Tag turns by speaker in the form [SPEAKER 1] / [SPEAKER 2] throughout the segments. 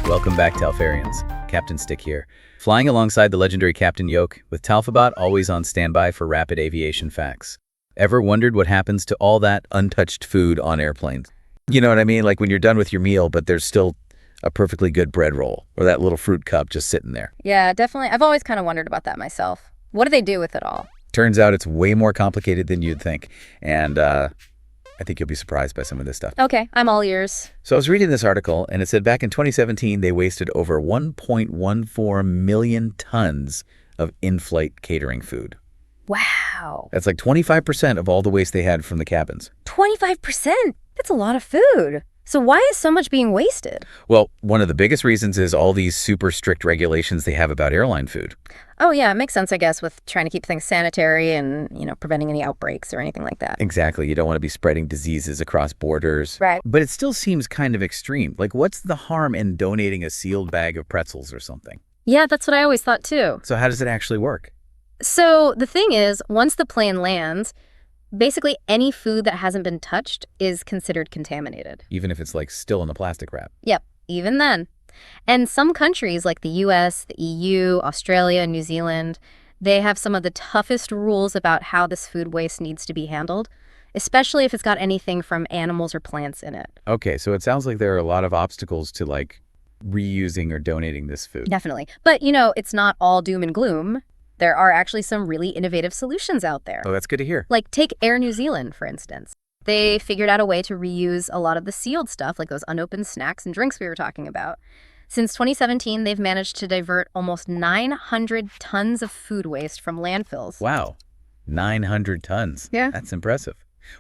[SPEAKER 1] Welcome back, Talfarians. Captain StiK here, flying alongside the legendary Captain YoK with Talfabot always on standby for rapid aviation facts. Ever wondered what happens to all that untouched food on airplanes? You know what I mean? Like when you're done with your meal, but there's still a perfectly good bread roll or that little fruit cup just sitting there.
[SPEAKER 2] Yeah, definitely. I've always kind of wondered about that myself. What do they do with it all?
[SPEAKER 1] Turns out it's way more complicated than you'd think. And I think you'll be surprised by some of this stuff.
[SPEAKER 2] Okay, I'm all ears.
[SPEAKER 1] So I was reading this article, and it said back in 2017, they wasted over 1.14 million tons of in-flight catering food.
[SPEAKER 2] Wow.
[SPEAKER 1] That's like 25% of all the waste they had from the cabins.
[SPEAKER 2] 25%? That's a lot of food. So why is so much being wasted?
[SPEAKER 1] Well, one of the biggest reasons is all these super strict regulations they have about airline food.
[SPEAKER 2] Oh, yeah, it makes sense, I guess, with trying to keep things sanitary and, preventing any outbreaks or anything like that.
[SPEAKER 1] Exactly. You don't want to be spreading diseases across borders.
[SPEAKER 2] Right.
[SPEAKER 1] But it still seems kind of extreme. Like, what's the harm in donating a sealed bag of pretzels or something?
[SPEAKER 2] Yeah, that's what I always thought, too.
[SPEAKER 1] So how does it actually work?
[SPEAKER 2] So the thing is, once the plane lands, basically any food that hasn't been touched is considered contaminated.
[SPEAKER 1] Even if it's like still in the plastic wrap?
[SPEAKER 2] Yep, even then. And some countries like the US, the EU, Australia, and New Zealand, they have some of the toughest rules about how this food waste needs to be handled, especially if it's got anything from animals or plants in it.
[SPEAKER 1] Okay, so it sounds like there are a lot of obstacles to like reusing or donating this food.
[SPEAKER 2] Definitely. But, it's not all doom and gloom. There are actually some really innovative solutions out there.
[SPEAKER 1] Oh, that's good to hear.
[SPEAKER 2] Like take Air New Zealand, for instance. They figured out a way to reuse a lot of the sealed stuff, like those unopened snacks and drinks we were talking about. Since 2017, they've managed to divert almost 900 tons of food waste from landfills.
[SPEAKER 1] Wow, 900 tons.
[SPEAKER 2] Yeah.
[SPEAKER 1] That's impressive.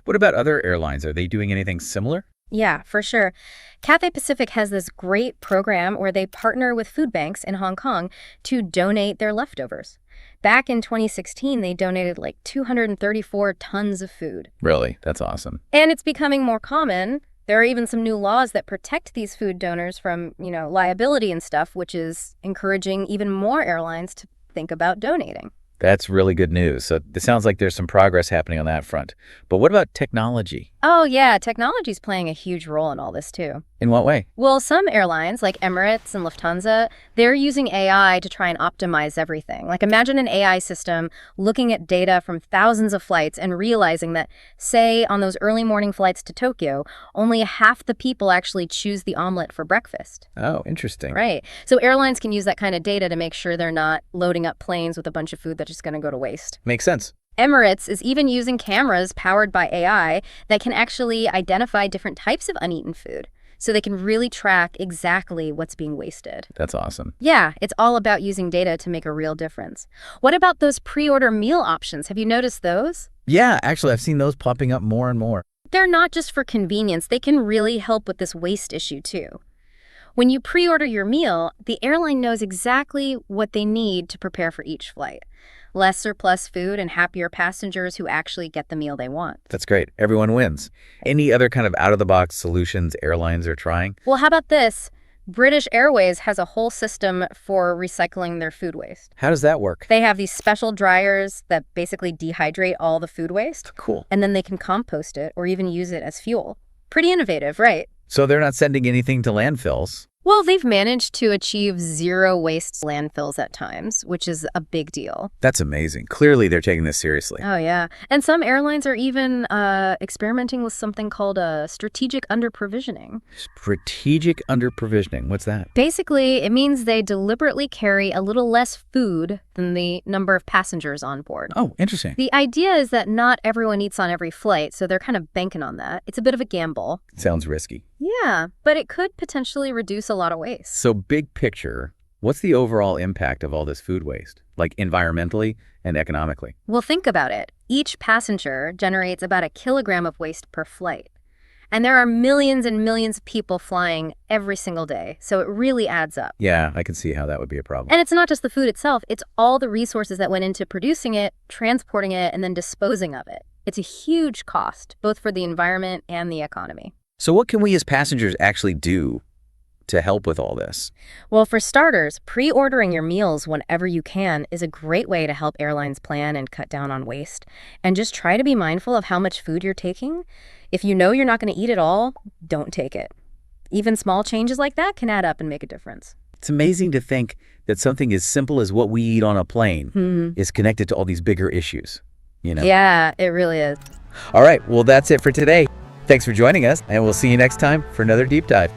[SPEAKER 1] What about other airlines? Are they doing anything similar?
[SPEAKER 2] Yeah, for sure. Cathay Pacific has this great program where they partner with food banks in Hong Kong to donate their leftovers. Back in 2016, they donated like 234 tons of food.
[SPEAKER 1] Really? That's awesome.
[SPEAKER 2] And it's becoming more common. There are even some new laws that protect these food donors from, liability and stuff, which is encouraging even more airlines to think about donating.
[SPEAKER 1] That's really good news. So it sounds like there's some progress happening on that front. But what about technology?
[SPEAKER 2] Oh, yeah, technology's playing a huge role in all this, too.
[SPEAKER 1] In what way?
[SPEAKER 2] Well, some airlines, like Emirates and Lufthansa, they're using AI to try and optimize everything. Like imagine an AI system looking at data from thousands of flights and realizing that, say, on those early morning flights to Tokyo, only half the people actually choose the omelet for breakfast.
[SPEAKER 1] Oh, interesting.
[SPEAKER 2] Right. So airlines can use that kind of data to make sure they're not loading up planes with a bunch of food that's just going to go to waste.
[SPEAKER 1] Makes sense.
[SPEAKER 2] Emirates is even using cameras powered by AI that can actually identify different types of uneaten food, so they can really track exactly what's being wasted.
[SPEAKER 1] That's awesome.
[SPEAKER 2] Yeah, it's all about using data to make a real difference. What about those pre-order meal options? Have you noticed those?
[SPEAKER 1] Yeah, actually, I've seen those popping up more and more.
[SPEAKER 2] They're not just for convenience. They can really help with this waste issue, too. When you pre-order your meal, the airline knows exactly what they need to prepare for each flight. Less surplus food and happier passengers who actually get the meal they want.
[SPEAKER 1] That's great. Everyone wins. Any other kind of out-of-the-box solutions airlines are trying?
[SPEAKER 2] Well, how about this? British Airways has a whole system for recycling their food waste.
[SPEAKER 1] How does that work?
[SPEAKER 2] They have these special dryers that basically dehydrate all the food waste.
[SPEAKER 1] Cool.
[SPEAKER 2] And then they can compost it or even use it as fuel. Pretty innovative, right?
[SPEAKER 1] So they're not sending anything to landfills?
[SPEAKER 2] Well, they've managed to achieve zero waste landfills at times, which is a big deal.
[SPEAKER 1] That's amazing. Clearly, they're taking this seriously.
[SPEAKER 2] Oh, yeah. And some airlines are even experimenting with something called strategic underprovisioning.
[SPEAKER 1] Strategic underprovisioning. What's that?
[SPEAKER 2] Basically, it means they deliberately carry a little less food than the number of passengers on board.
[SPEAKER 1] Oh, interesting.
[SPEAKER 2] The idea is that not everyone eats on every flight, so they're kind of banking on that. It's a bit of a gamble.
[SPEAKER 1] Sounds risky.
[SPEAKER 2] Yeah, but it could potentially reduce a lot of waste.
[SPEAKER 1] So big picture, what's the overall impact of all this food waste, like environmentally and economically?
[SPEAKER 2] Well, think about it. Each passenger generates about 1 kilogram of waste per flight. And there are millions and millions of people flying every single day, so it really adds up.
[SPEAKER 1] Yeah, I can see how that would be a problem.
[SPEAKER 2] And it's not just the food itself, it's all the resources that went into producing it, transporting it, and then disposing of it. It's a huge cost, both for the environment and the economy.
[SPEAKER 1] So what can we as passengers actually do to help with all this?
[SPEAKER 2] Well, for starters, pre-ordering your meals whenever you can is a great way to help airlines plan and cut down on waste. And just try to be mindful of how much food you're taking. If you know you're not going to eat it all, don't take it. Even small changes like that can add up and make a difference.
[SPEAKER 1] It's amazing to think that something as simple as what we eat on a plane is connected to all these bigger issues, you know?
[SPEAKER 2] Yeah, it really is.
[SPEAKER 1] All right, well, that's it for today. Thanks for joining us, and we'll see you next time for another deep dive.